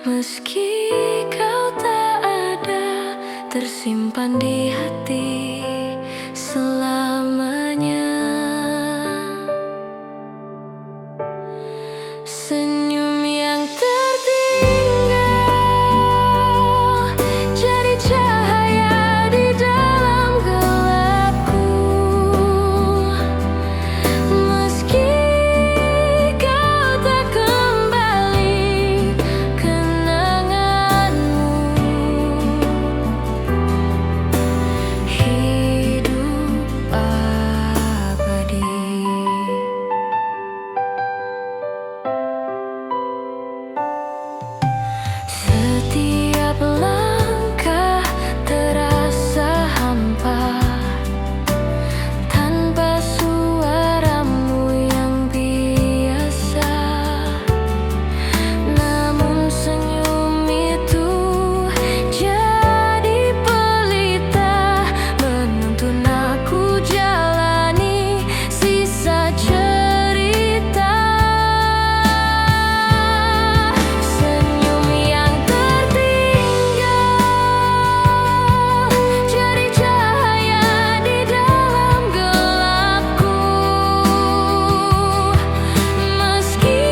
Meski kau tak ada, tersimpan di hati selamanya. Senyum yang tertinggal jadi cahaya di dalam gelapku. Meski kau tak kembali, kenanganmu hidup abadi. Setiap langkah terasa hampa tanpa suaramu yang biasa. Namun senyum itu jadi pelita menuntun aku jalani sisa cerita. Senyum yang tertinggal jadi cahaya di dalam gelapku. Meski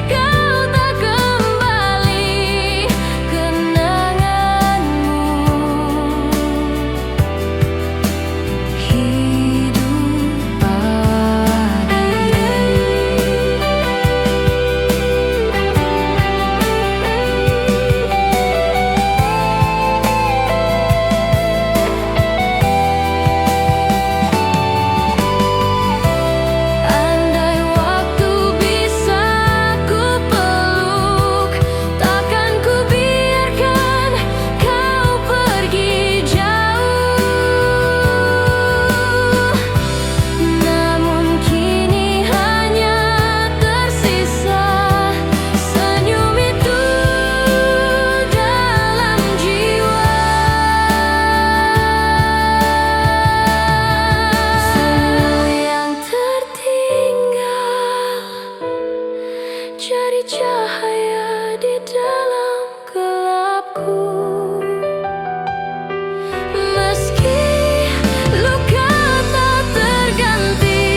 kau tak kembali, kenanganmu hidup Andai waktu bisa ku peluk, takkan ku biarkan kau pergi jauh. Namun kini hanya tersisa senyum itu dalam jiwa. Senyum yang tertinggal jadi cahaya di dalam gelapku. Meski luka tak terganti,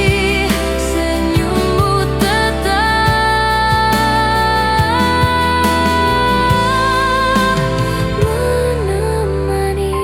senyummu tetap menemani.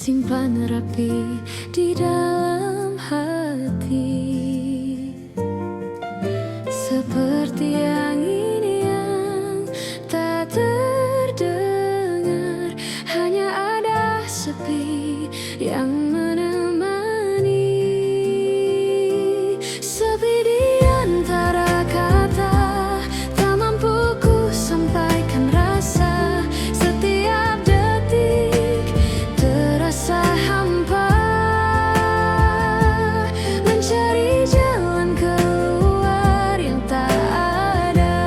tersimpan rapi di dalam hati, seperti angin yang tak terdengar. Hanya ada sepi yang menemani, sepi di antara kata, tak mampu ku sampaikan rasa. Setiap detik terasa hampa, mencari jalan keluar yang tak ada.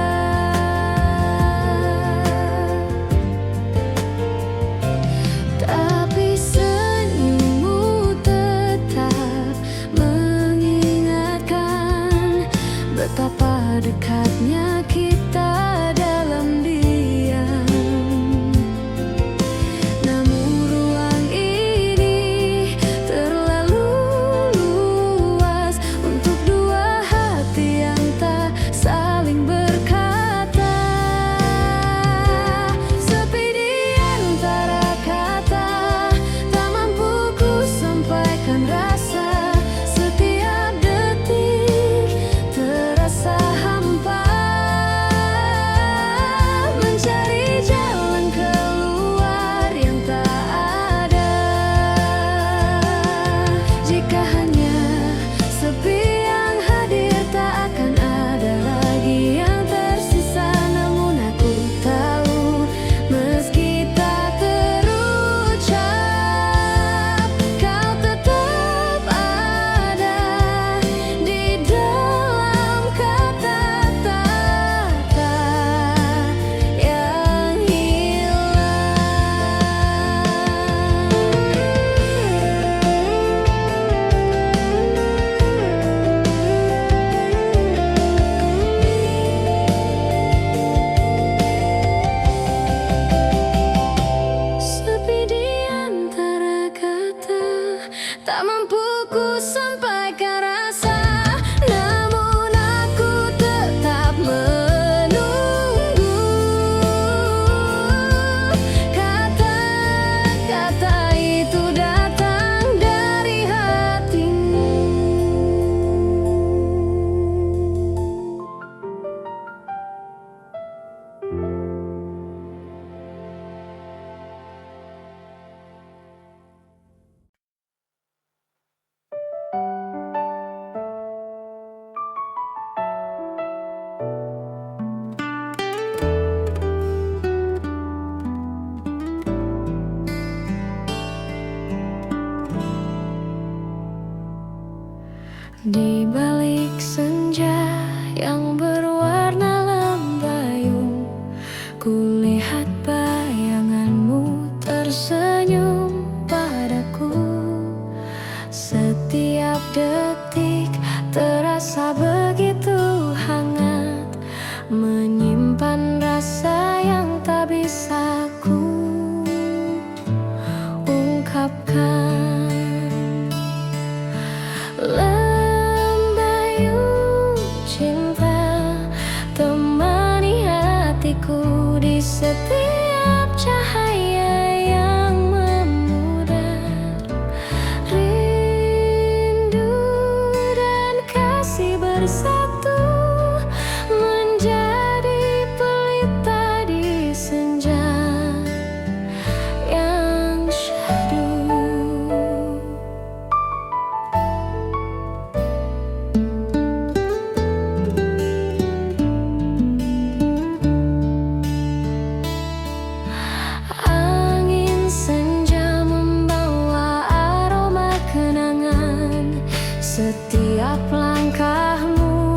Tapi senyummu tetap mengingatkan betapa dekatnya kita dalam diam. Namun ruang ini terlalu luas untuk dua hati yang tak saling berkata. Sepi di antara kata, tak mampu ku sampaikan rasa. Setiap detik terasa hampa, mencari jalan keluar yang tak ada. Jika hanya sepi yang hadir, tak akan ada lagi yang tersisa. Namun aku tahu, meski tak terucap, kau tetap ada di dalam kata-kata yang hilang. Sepi di antara kata, tak mampu ku sampaikan rasa. Namun aku tetap menunggu kata-kata itu datang dari hatimu. Di balik senja yang berwarna lembayung, kulihat bayanganmu tersenyum padaku. Setiap detik terasa begitu hangat, menyimpan rasa yang tak bisa ku ungkapkan. Lembayung cinta temani hatiku di setiap cahaya yang memudar. Rindu dan kasih bersatu menjadi pelita di senja yang syahdu. Angin senja membawa aroma kenangan. Setiap langkahmu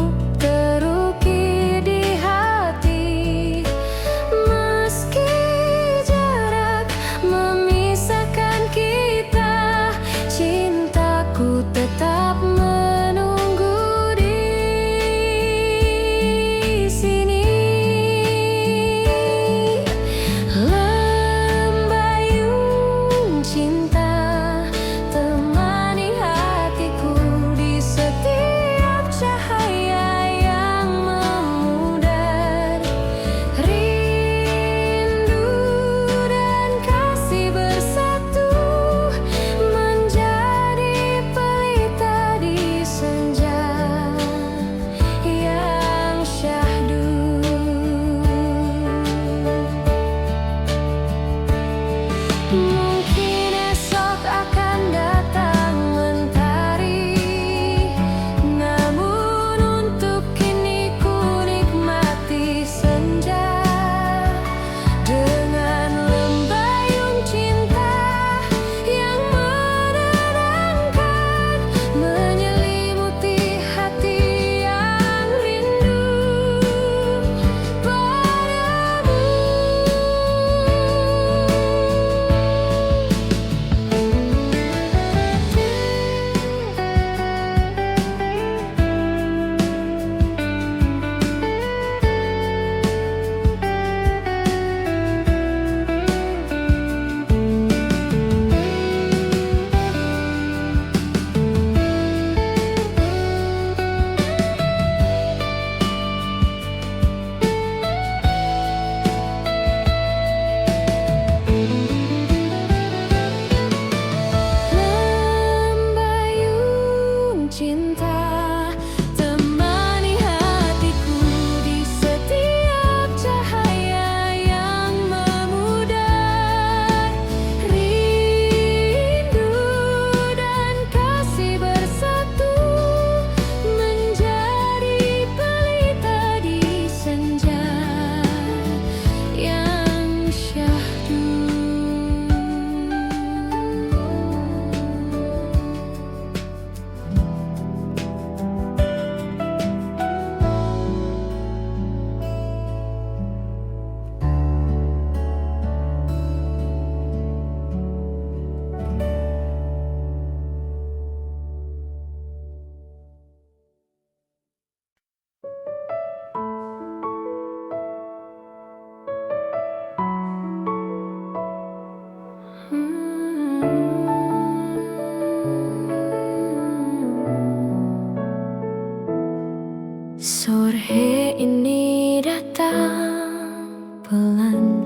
Sore ini datang pelan,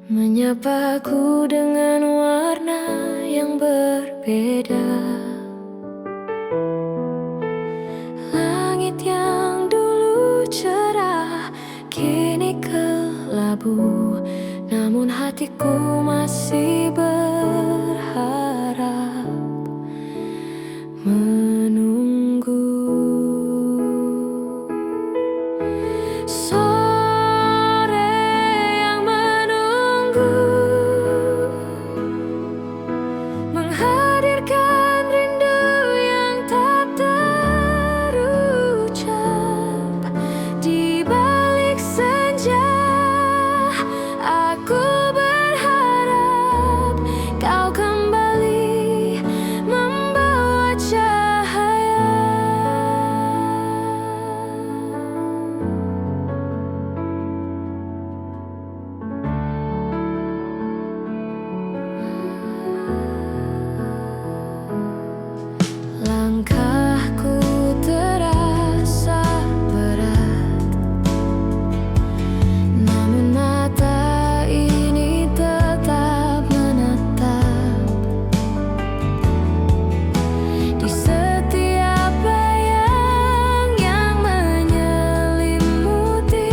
menyapaku dengan warna yang berbeda. Langit yang dulu cerah kini kelabu, namun hatiku masih berharap menunggu. Sore yang menunggu menghadirkan rindu yang tak terucap. Di balik senja aku berharap kau kembali membawa cahaya. Langkahku terasa berat, namun mata ini tetap menatap. Di setiap bayang yang menyelimuti,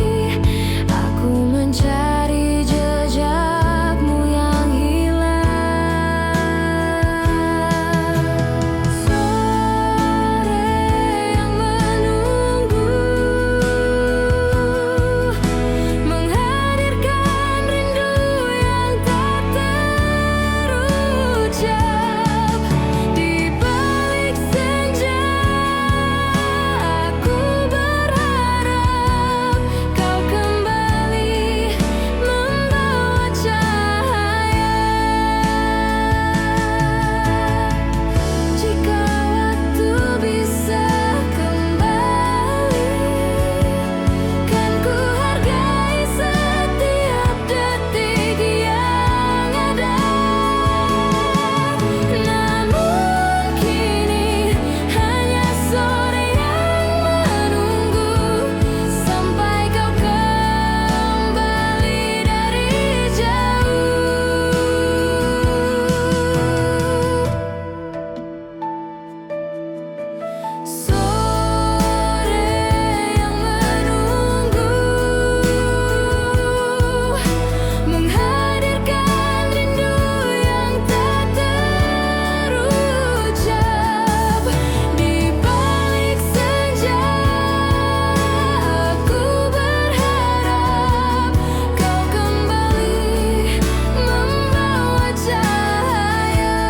aku mencari jejakmu yang hilang. Sore yang menunggu menghadirkan rindu yang tak terucap. Di balik senja aku berharap kau kembali membawa cahaya. Jika waktu bisa kembali, kan ku hargai setiap detik yang ada. Namun kini hanya sore yang menunggu sampai kau kembali dari jauh. Sore yang menunggu menghadirkan rindu yang tak terucap. Di balik senja aku berharap kau kembali membawa cahaya.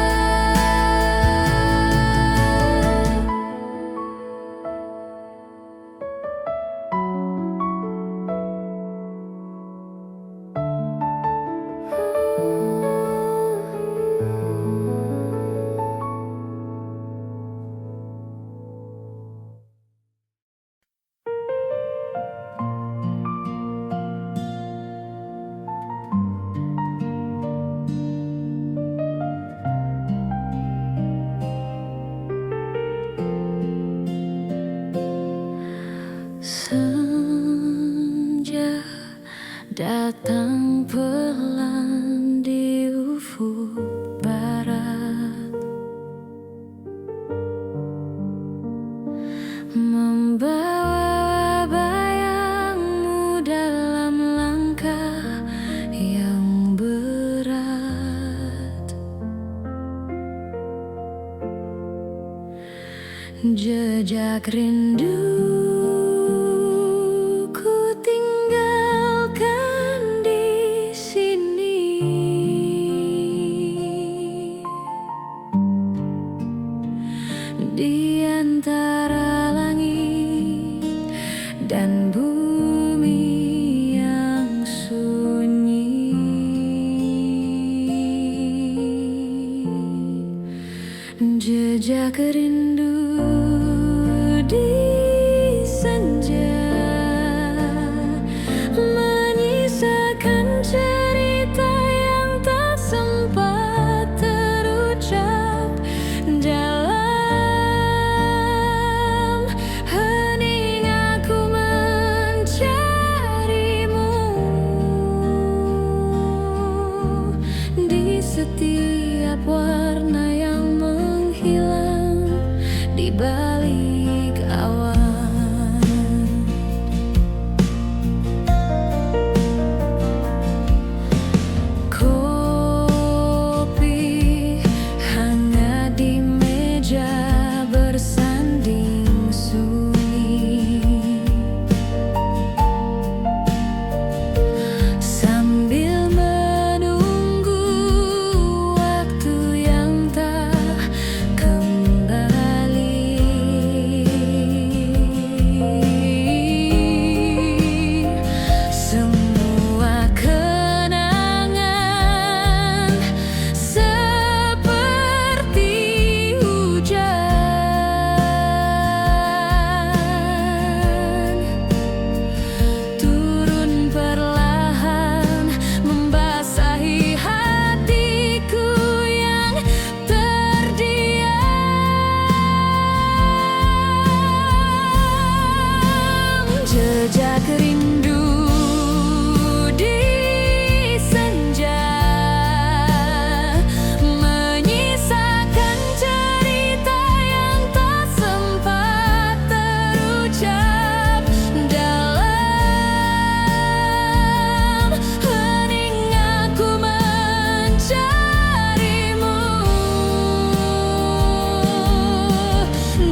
Senja datang pelan di ufuk barat, membawa bayangmu dalam langkah yang berat. Jejak rindu ku tinggalkan di sini, di antara langit dan bumi yang sunyi. Jejak rindu di senja menyisakan cerita yang tak sempat terucap dalam balik awan. Kopi hangat di meja bersanding sunyi, sambil menunggu waktu yang tak kembali. Semua kenangan seperti hujan, turun perlahan membasahi hatiku yang terdiam. Jejak rindu di senja, menyisakan cerita yang tak sempat terucap. Dalam hening aku mencarimu,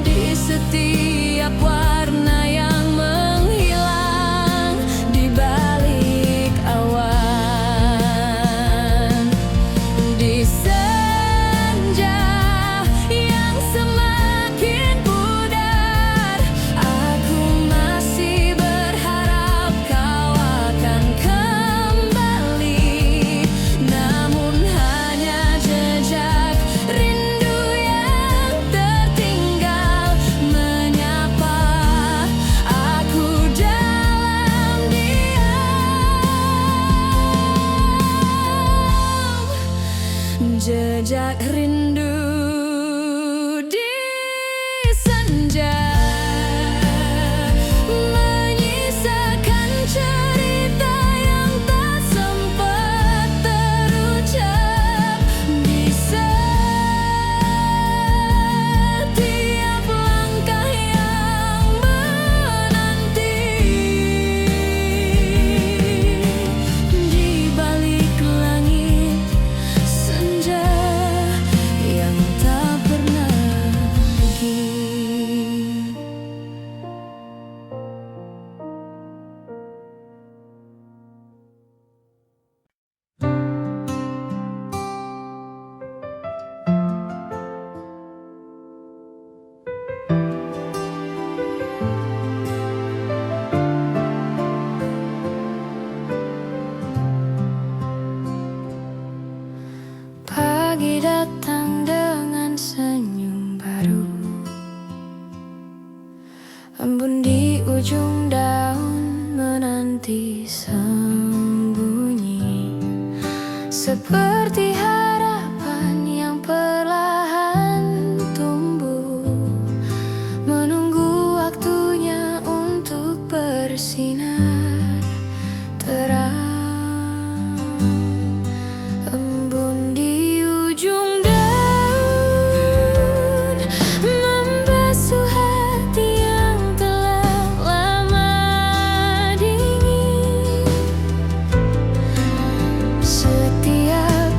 di setiap warna yang menghilang di balik awan. Di senja yang semakin pudar, aku masih berharap kau akan kembali. Namun hanya jejak rindu yang tertinggal menyapa aku dalam diam. Jejak rindu di senja, menyisakan cerita yang tak sempat terucap. Di setiap langkah yang menanti, di balik langit senja yang tak pernah pergi. Pagi datang dengan senyum baru, embun di ujung daun menanti sembunyi, seperti harapan yang perlahan tumbuh, menunggu waktunya untuk bersinar terang. Embun di ujung daun membasuh hati yang telah lama dingin. Setiap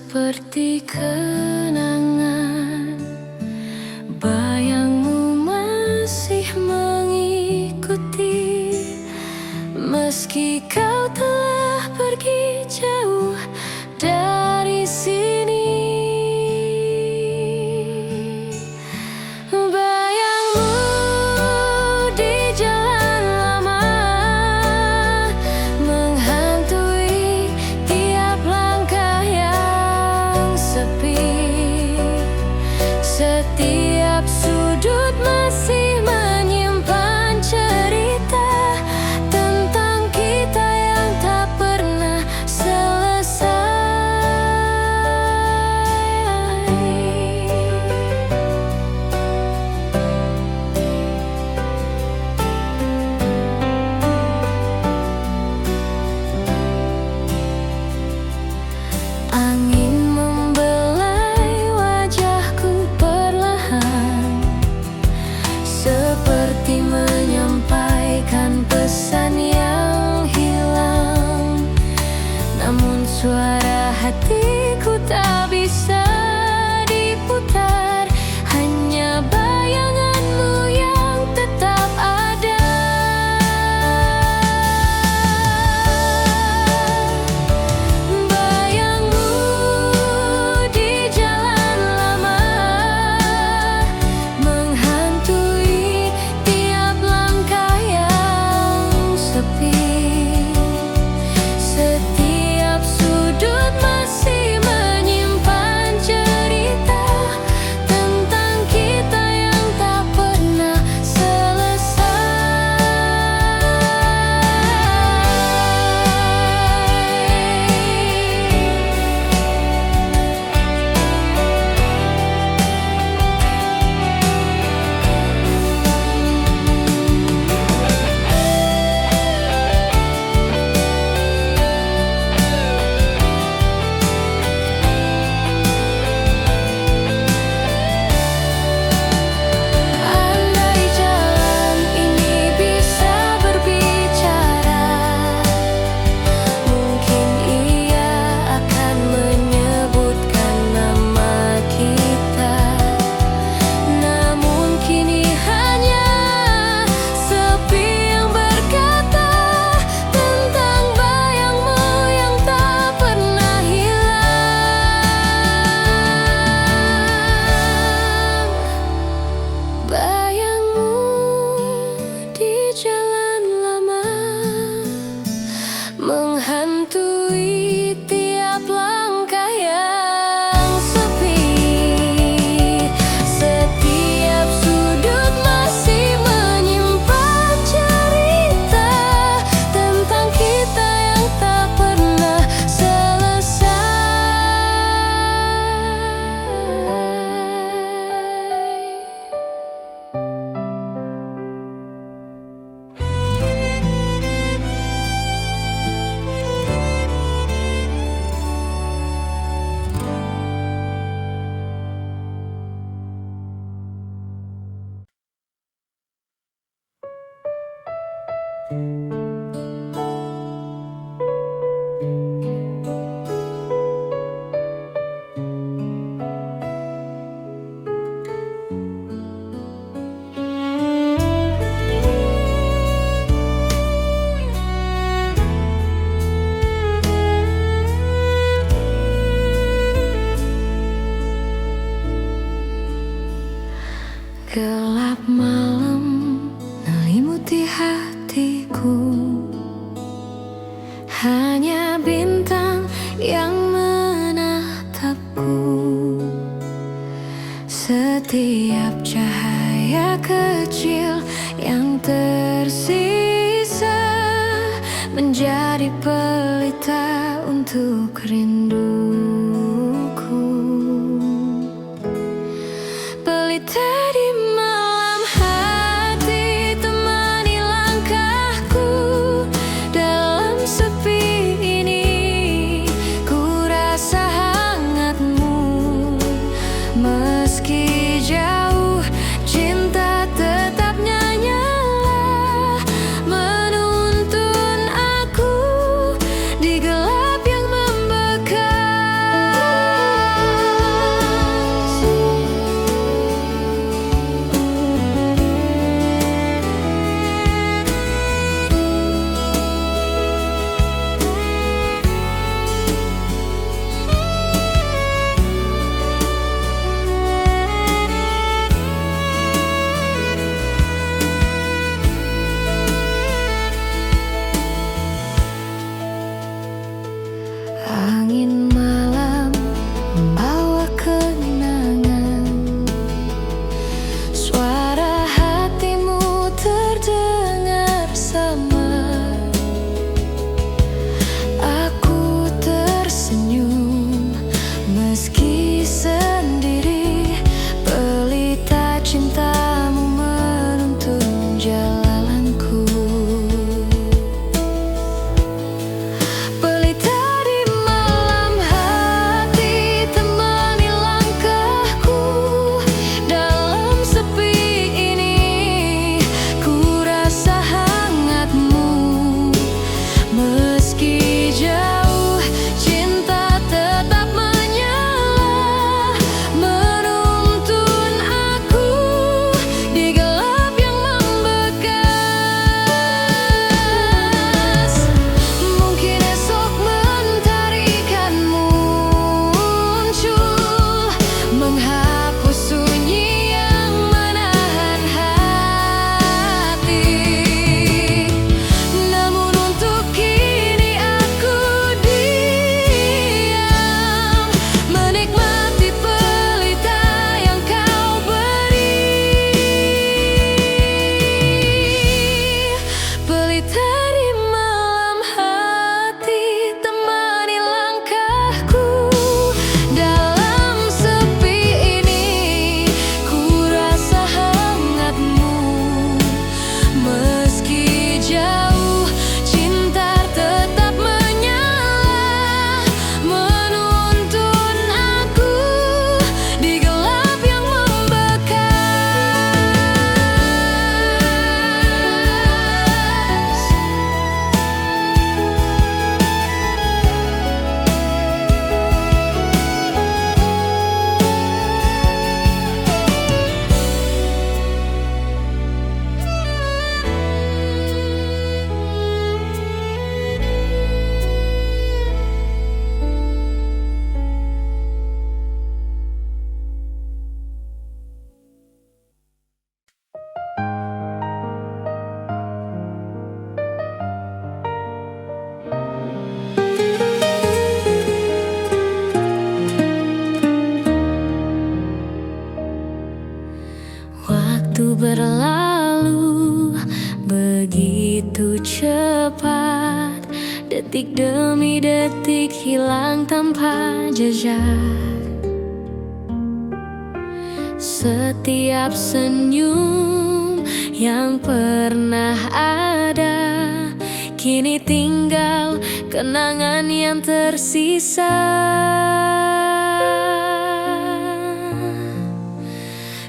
seperti kenangan. Bayangmu masih mengikuti, meski kau telah pergi jauh dari sini. Bayangmu di jalan lama menghantui tiap langkah yang sepi. Setiap sudut masih menyimpan cerita tentang kita yang tak pernah selesai. Angin membelai wajahku perlahan, seperti menyampaikan pesan yang hilang. Namun suara hatiku tak bisa diputar, hanya bayanganmu yang tetap ada. Bayangmu di jalan lama menghantui tiap langkah yang sepi. Setiap sudut masih menyimpan cerita tentang kita yang tak pernah Andai jalan ini bisa berbicara, mungkin ia akan menyebutkan nama kita. Namun kini hanya sepi yang berkata tentang bayangmu yang tak pernah hilang. Bayangmu di jalan lama menghantui tiap langkah yang sepi. Setiap sudut masih menyimpan cerita tentang kita yang tak pernah selesai. Gelap malam melimuti hatiku, hanya bintang yang menatapku. Setiap cahaya kecil yang tersisa menjadi pelita untuk rinduku. Pelita di malam hati temani langkahku dalam sepi ini. Ku rasa hangatmu meski jauh, cinta tetap nyala menuntun aku di gelap yang begitu cepat, detik demi detik hilang tanpa jejak. Setiap senyum yang pernah ada, kini tinggal kenangan yang tersisa.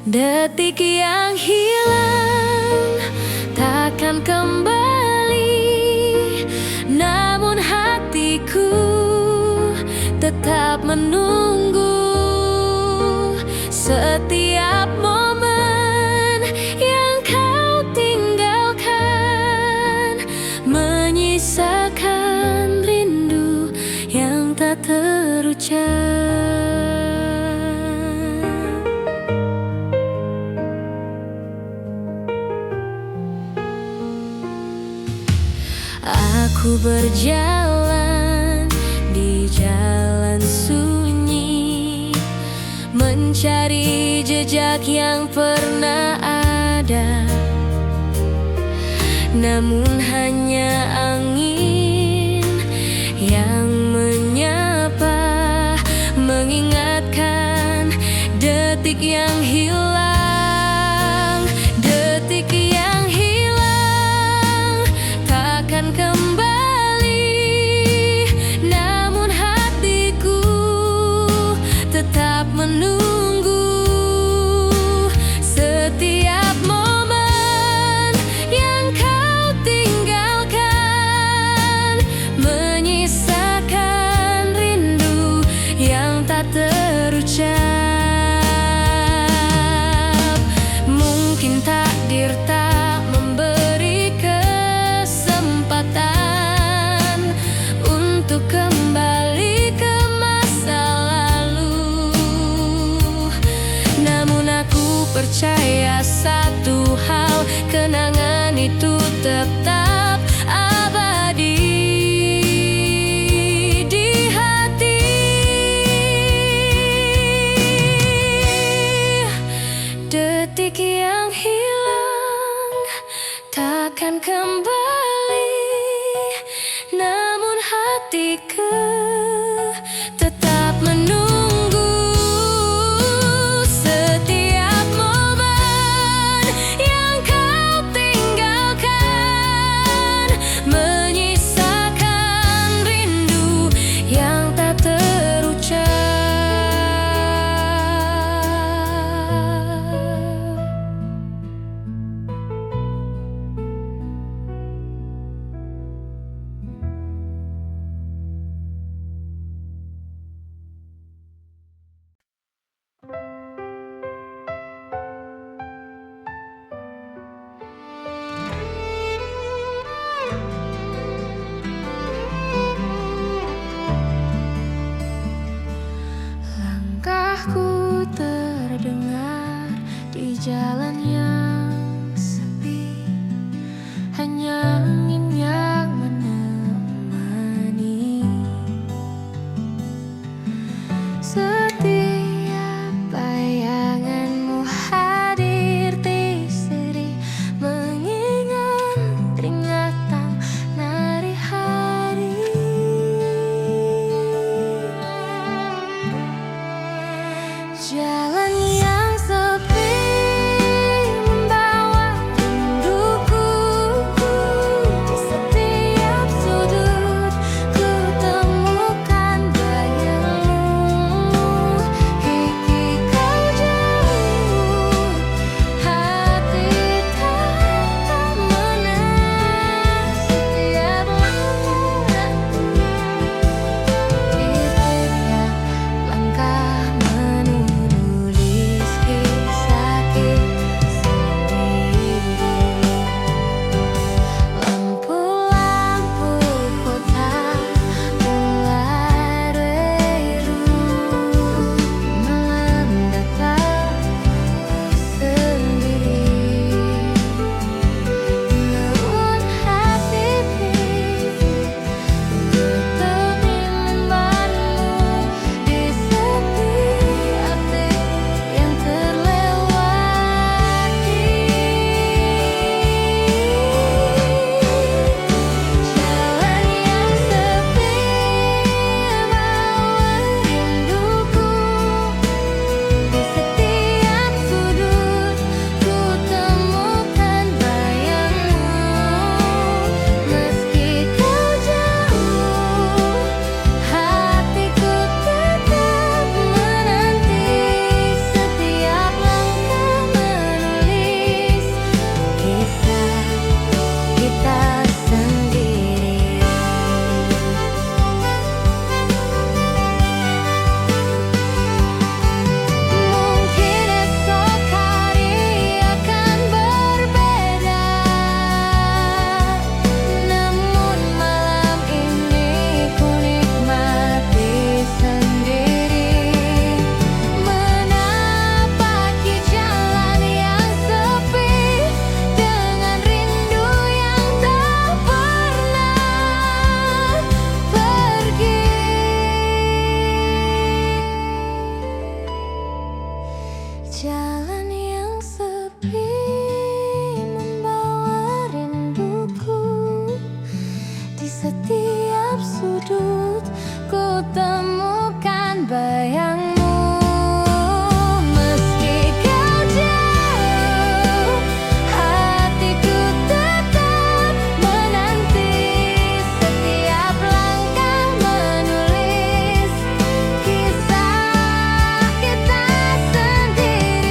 Detik yang hilang takkan kembali, namun hatiku tetap menunggu. Setiap momen yang kau tinggalkan menyisakan rindu yang tak terucap. Aku berjalan di jalan sunyi, mencari jejak yang pernah ada, namun hanya angin yang menyapa, mengingatkan detik yang hilang. Detik yang hilang takkan kembali, namun hatiku tetap menunggu. Setiap momen yang kau tinggalkan menyisakan rindu yang tak terucap. Mungkin takdir tak memberi kesempatan untuk kembali ke masa lalu, namun aku percaya satu hal, kenangan itu tetap abadi di hati. Detik yang hilang takkan kembali, namun hatiku tetap menunggu. Setiap momen yang kau tinggalkan menyisakan rindu yang tak terucap. Langkahku terdengar di jalan yang sepi, hanya angin yang menemani. Setiap bayanganmu hadir di seri, mengingat peringatan hari hari. Jalan yang sepi membawa rinduku, di setiap sudut ku temukan bayangmu. Gigi kau jauh, hati tak menang. Setiap langkahku ikhtiar, langkah menuju Jalan yang sepi membawa rinduku. Di setiap sudut ku temukan bayangmu. Meski kau jauh, hatiku tetap menanti. Setiap langkah menulis kisah kita sendiri.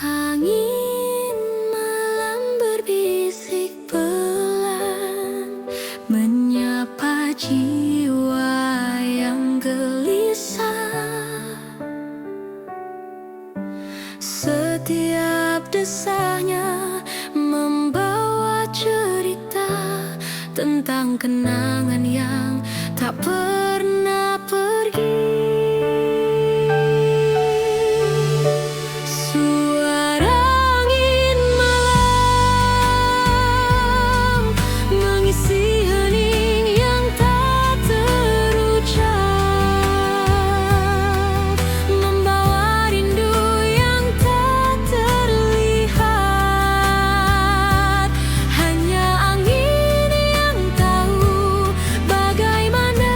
Angin malam berbisik pelan, menyapa jiwa yang gelisah. Setiap desahnya membawa cerita tentang kenangan yang tak pernah pergi. Suara angin malam mengisi hening yang tak terucap, membawa rindu yang tak terlihat. Hanya angin yang tahu bagaimana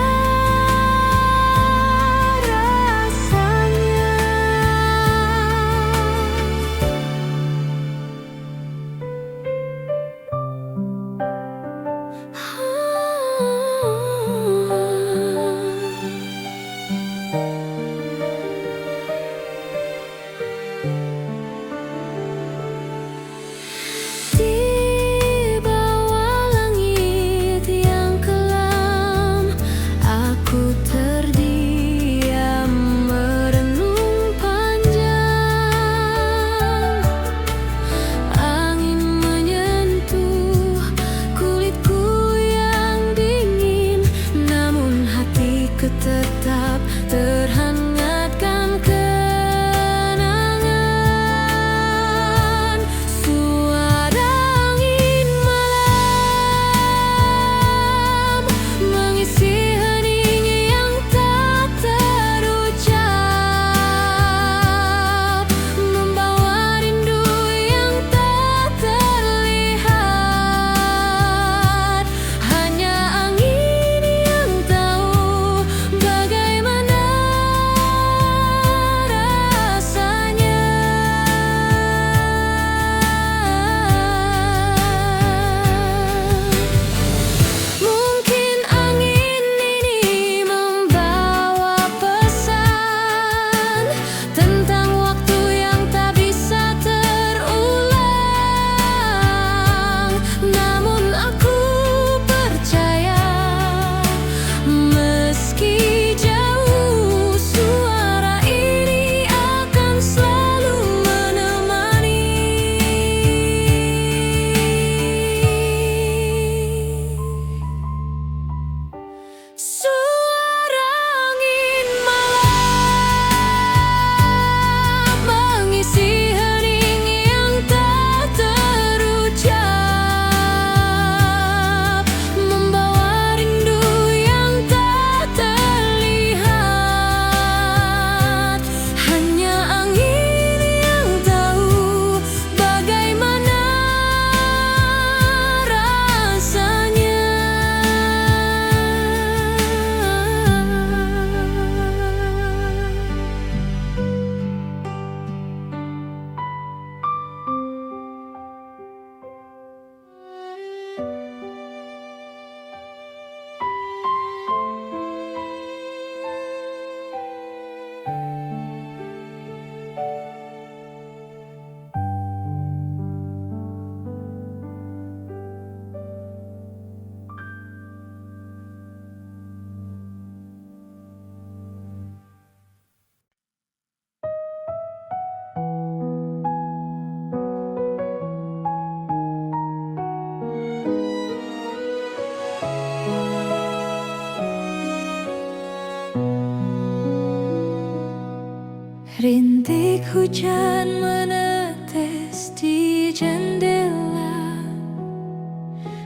Rintik hujan menetes di jendela,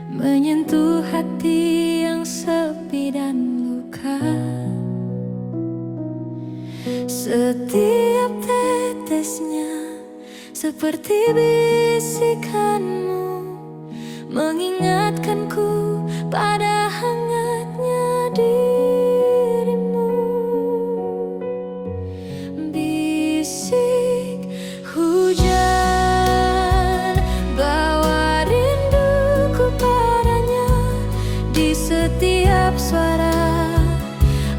menyentuh hati yang sepi dan luka. Setiap tetesnya seperti bisikanmu, mengingatkanku pada hangatnya dirimu. Bisik hujan, bawa rinduku padanya. Di setiap suara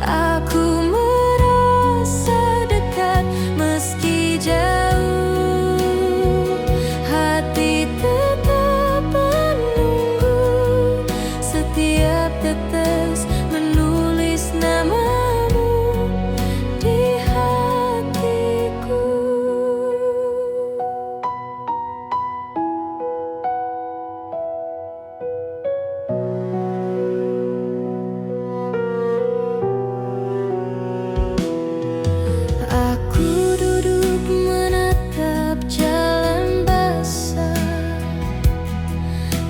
aku merasa dekat, meski jauh hati tetap menunggu. Setiap tetes menulis namamu di hatiku. Aku duduk menatap jalan basah,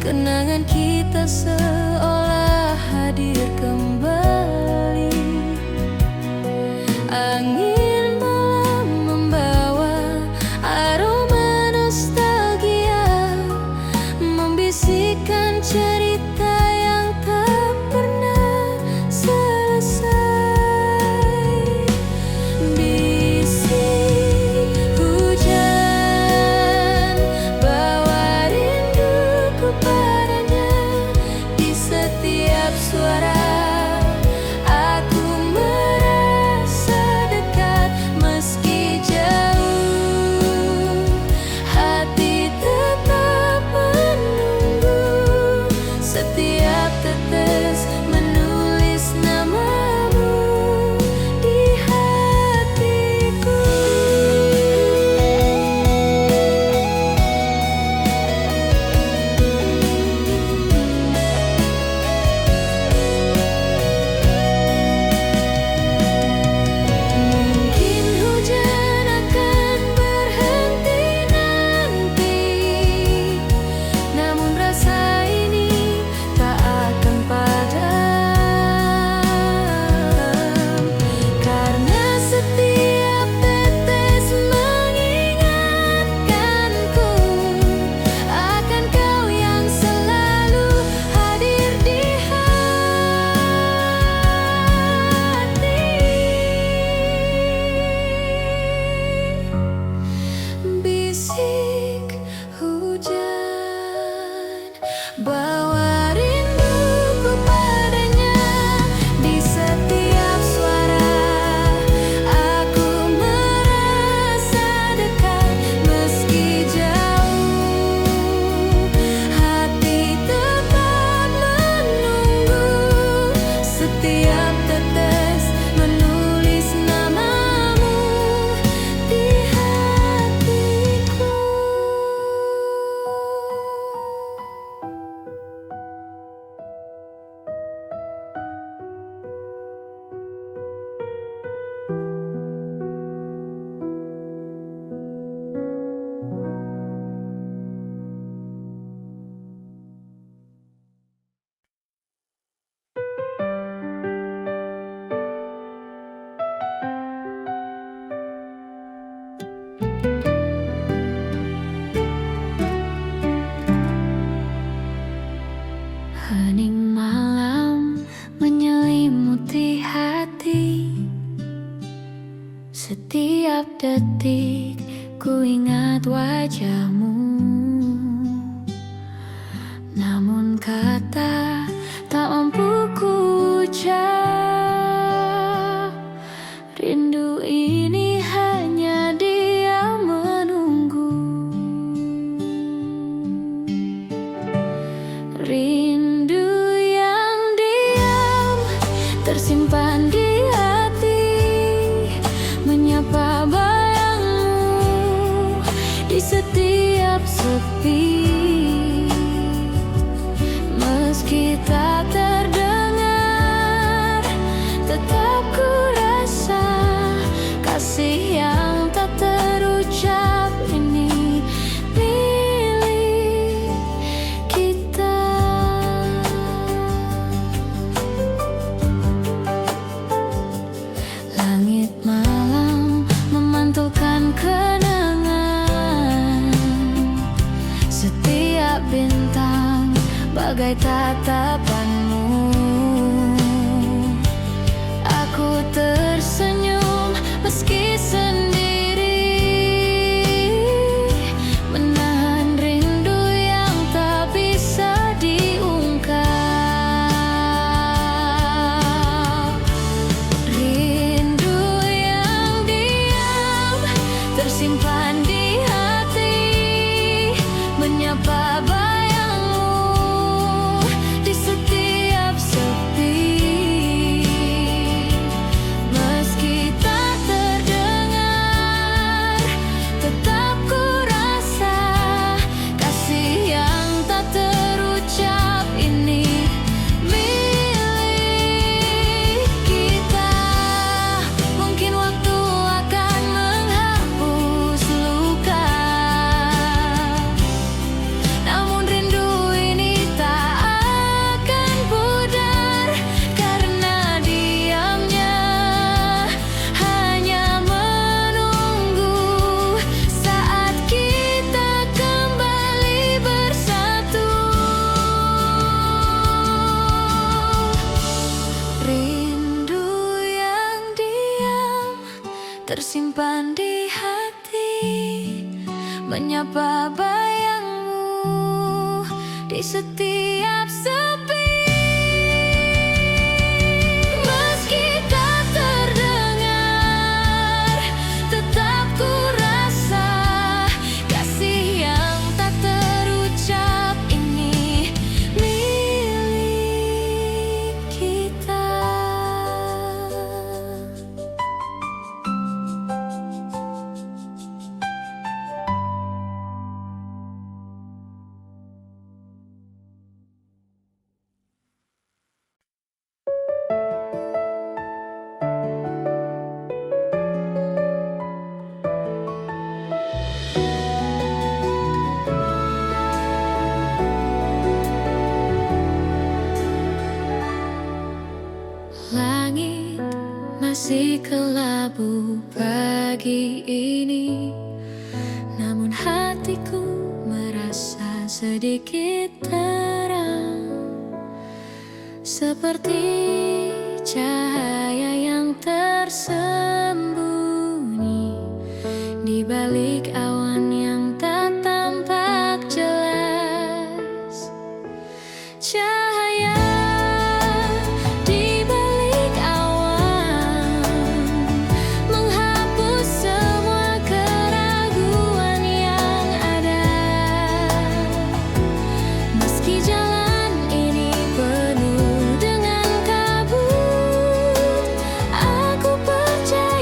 kenangan kita seolah hadir kembali. Angin malam membawa aroma nostalgia, membisikkan cerita yang tak pernah selesai. Bisik hujan, bawa rinduku padanya. Di setiap suara aku merasa dekat, meski jauh hati tetap menunggu. Setiap tetes menulis namamu di hatiku. Mungkin hujan akan berhenti nanti, namun rasa ini tak akan padam. Karena setiap tetes mengingatkanku akan kau yang selalu hadir di hati. Bisik hujan, bawa rinduku padanya. Di setiap suara aku merasa dekat, meski jauh hati tetap menunggu. Setiap tetes menulis namamu di hatiku. Hening malam menyelimuti hati. Setiap detik ku ingat wajahmu, namun kata tak mampu ku ucap. Rindu ini hanya diam menunggu. Rindu yang diam tersimpan di hati, menyapa bayangmu di setiap sepi. Meski tak terdengar, tetap ku rasa kasih yang tak tatapanmu. Aku tersenyum meski sendiri, menahan rindu yang tak bisa diungkap. Rindu yang diam tersimpan di hati, menyapa bayangmu di setiap sepi. Meski tak terdengar, tetap ku rasa kasih yang tak terucap ini milik kita. Mungkin waktu akan menghapus luka, namun rindu ini tak akan pudar, karena diamnya hanya menunggu saat kita kembali bersatu. Rindu yang diam tersimpan di hati, menyapa bayangmu di setiap sepi. Meski tak terdengar, tetap ku rasa kasih yang tak terucap ini milik kita. Langit masih kelabu pagi ini, namun hatiku merasa sedikit terang, seperti cahaya yang tersembunyi di balik awan yang tak tampak jelas. Cahaya di balik awan menghapus semua keraguan yang ada. Meski jalan ini penuh dengan kabut, aku percaya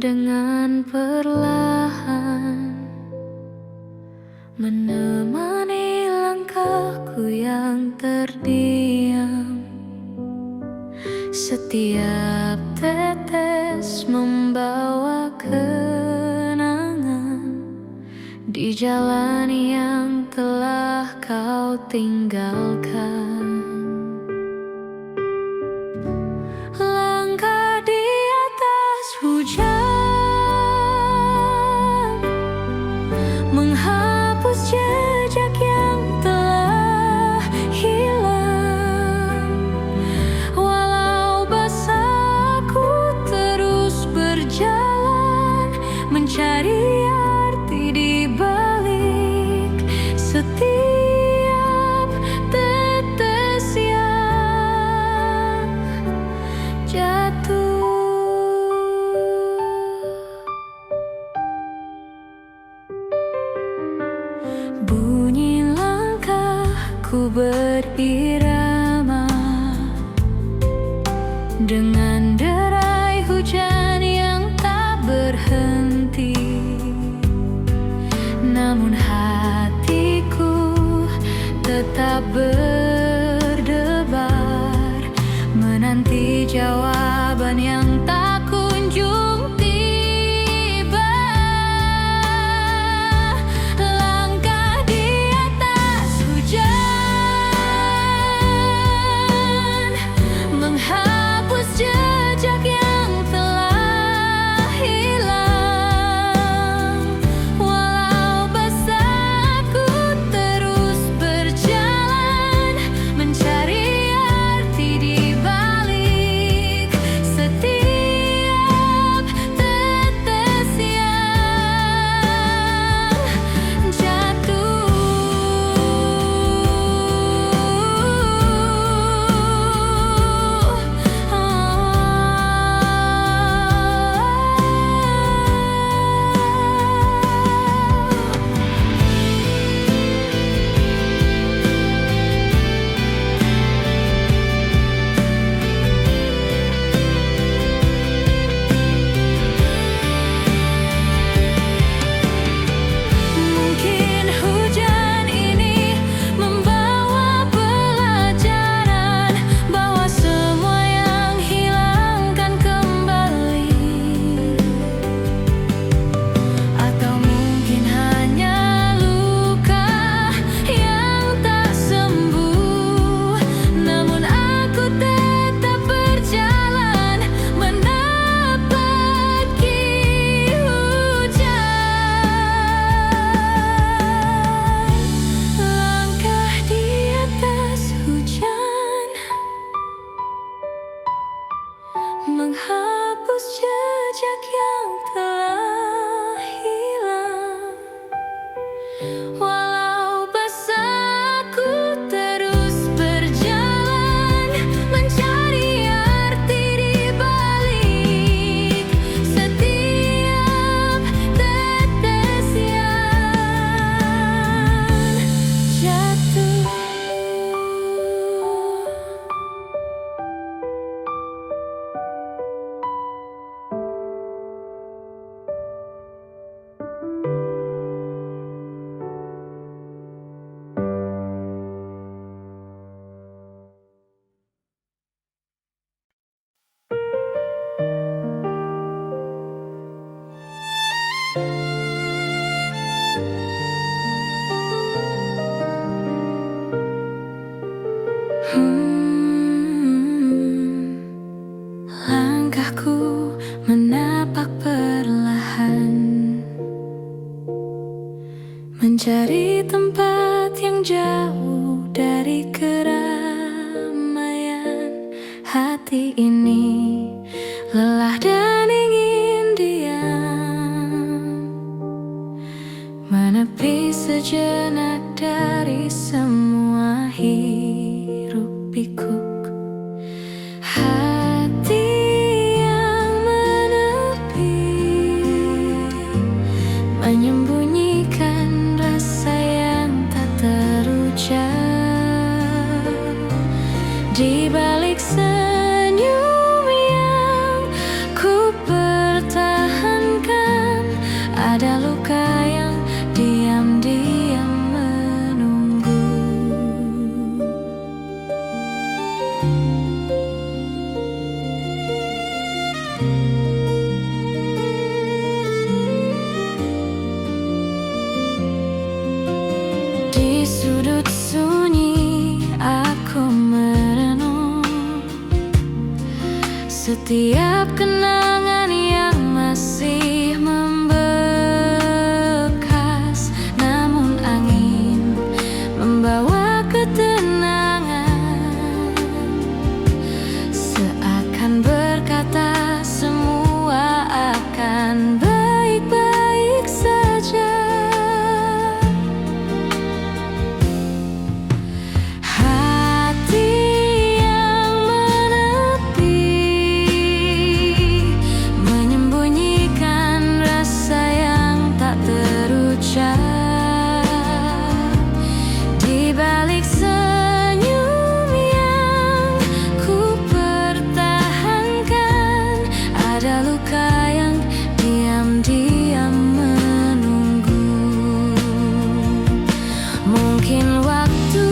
dengan perlahan, menemani langkahku yang terdiam. Setiap tetes membawa kenangan di jalan yang telah kau tinggalkan. Langkah di atas hujan, menghapus jejak yang telah hilang. Walau basah, aku terus berjalan, mencari arti di balik setiap tetes yang jatuh. Bunyi langkahku berirama dengan derai hujan yang tak berhenti. Namun hatiku tetap berdebar, menanti jawaban yang tak kunjung tiba. Langkah di atas hujan, menghapus jejak yang telah hilang. Walau basah, aku terus berjalan, mencari arti di balik setiap tetes yang jatuh. Mungkin hujan ini membawa pelajaran bahwa semua yang hilang kan kembali. Atau mungkin hanya luka yang tak sembuh. Namun aku tetap berjalan, menapaki hujan. Langkah di atas hujan, menghapus jejak yang telah hilang. Walau basah, aku terus berjalan, mencari arti di balik setiap tetes yang jatuh. Langkahku menapak perlahan, mencari tempat yang jauh dari keramaian. Hati ini lelah dan ingin diam, menepi sejenak dari semua hiruk pikuk. Hati yang menepi, menyembunyikan rasa yang tak terucap. Di balik senyum yang ku pertahankan, Setiap kenangan yang masih membekas, namun angin membawa ketenangan, seakan berkata semua akan baik-baik saja. Di balik senyum yang ku pertahankan, ada luka yang diam-diam menunggu. Mungkin waktu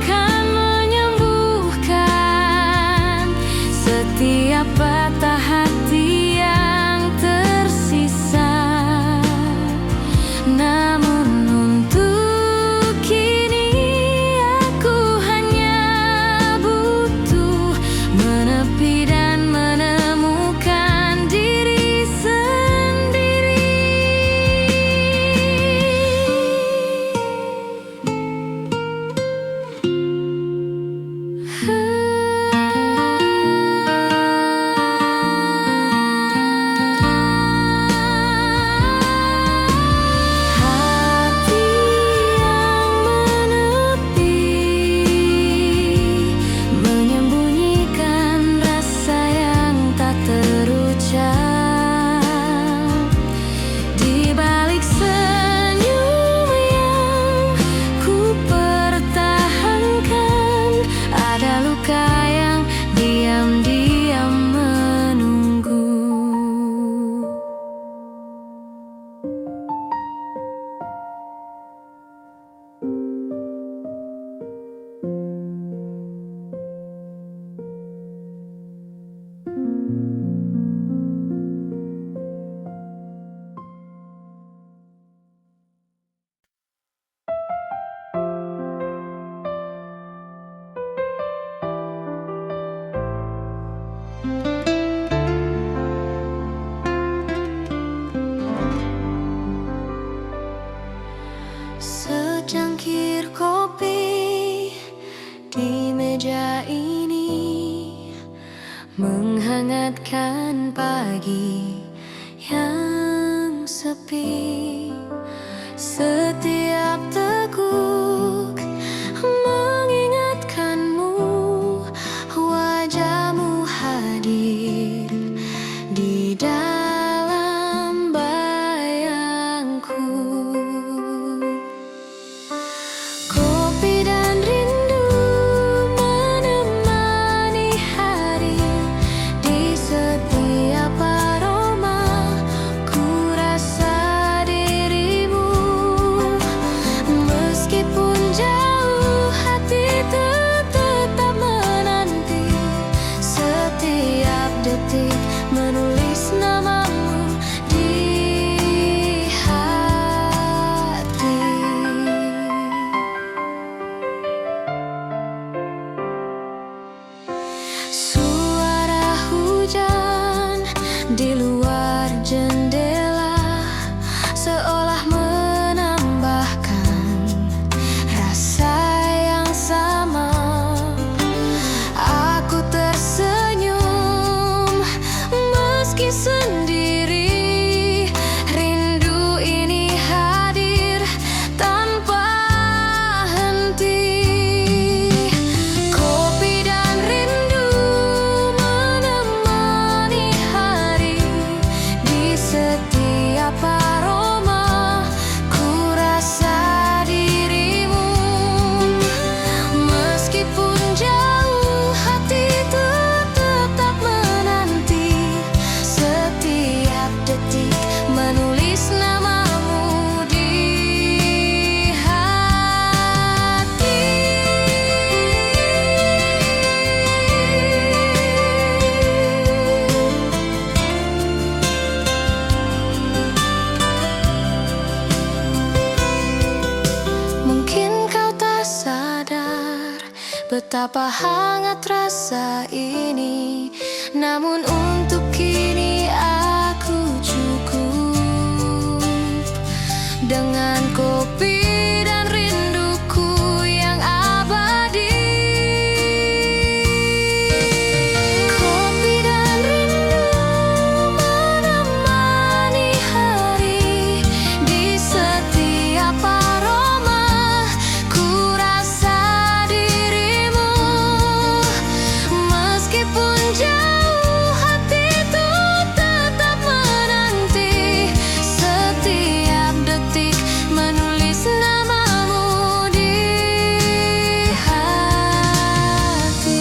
kan menyembuhkan setiap patah hati yang tersisa. Namun untuk kini aku hanya butuh menepi dan menemukan diri sendiri. Secangkir kopi di meja ini menghangatkan pagi yang sepi. Setiap teguk mengingatkanmu, wajahmu hadir di dalam bayangku. Kopi dan rindu menemani hari, di setiap aroma ku rasa dirimu. Betapa hangat rasa ini, namun untuk kini aku cukup dengan kopi dan rinduku yang abadi. Kopi dan rindu menemani hari, di setiap aroma ku rasa dirimu. Meskipun jauh, hati itu tetap menanti, setiap detik menulis namamu di hati.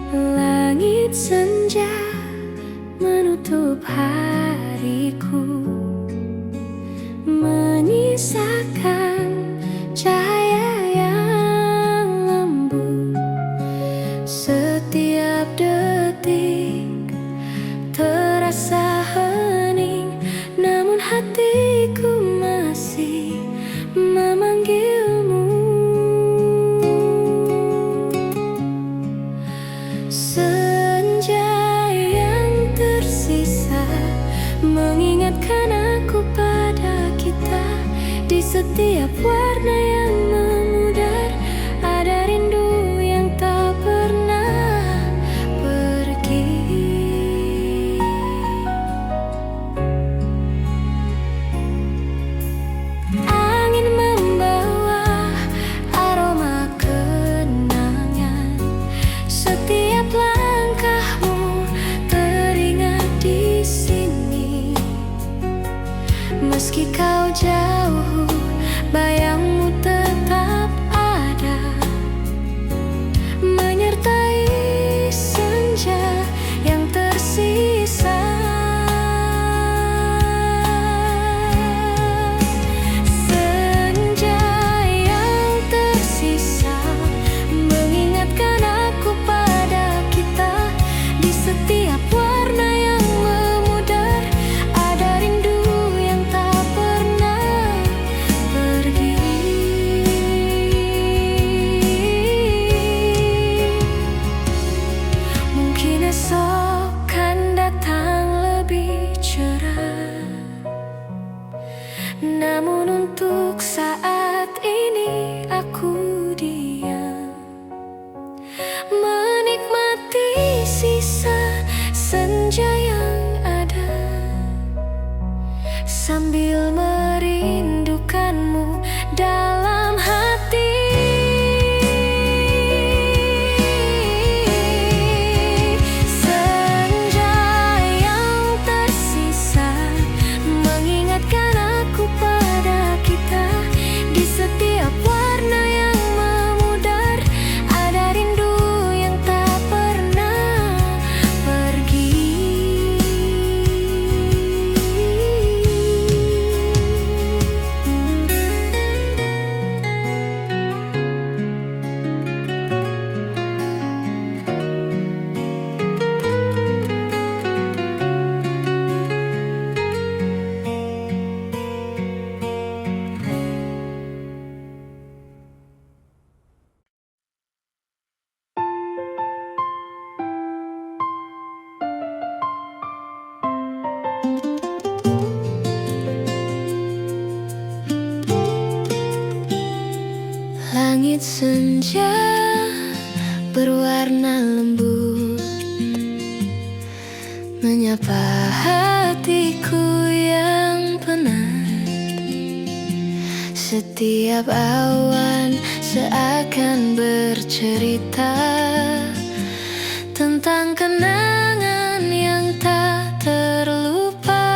Langit senja menutup hariku, menyisakan cahaya yang lembut. Setiap detik terasa hening, namun hatiku masih memanggilmu. Senja yang tersisa mengingatkan aku pada kita. Di setiap warna yang memudar ada rindu yang tak pernah pergi. Angin membawa aroma kenangan, setiap langkahmu teringat di sini. Meski kau jauh, bayangmu tetap ada, menyertai senja yang tersisa. Senja yang tersisa mengingatkan aku pada kita. Di setiap warna yang memudar ada rindu yang tak pernah pergi. Mungkin esok kan datang lebih cerah, namun untuk saat ini aku diam, menikmati sisa senja yang ada, sambil merindukanmu dalam hati. Senja yang tersisa mengingatkan aku pada kita. Di setiap warna yang memudar ada rindu yang tak pernah pergi. Langit senja berwarna lembut menyapa hatiku yang penat. Setiap awan seakan bercerita tentang kenangan yang tak terlupa.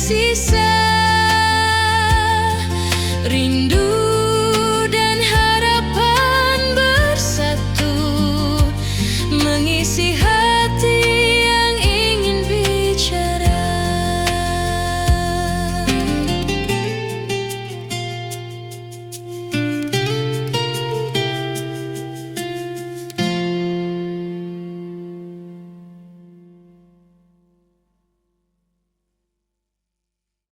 sisa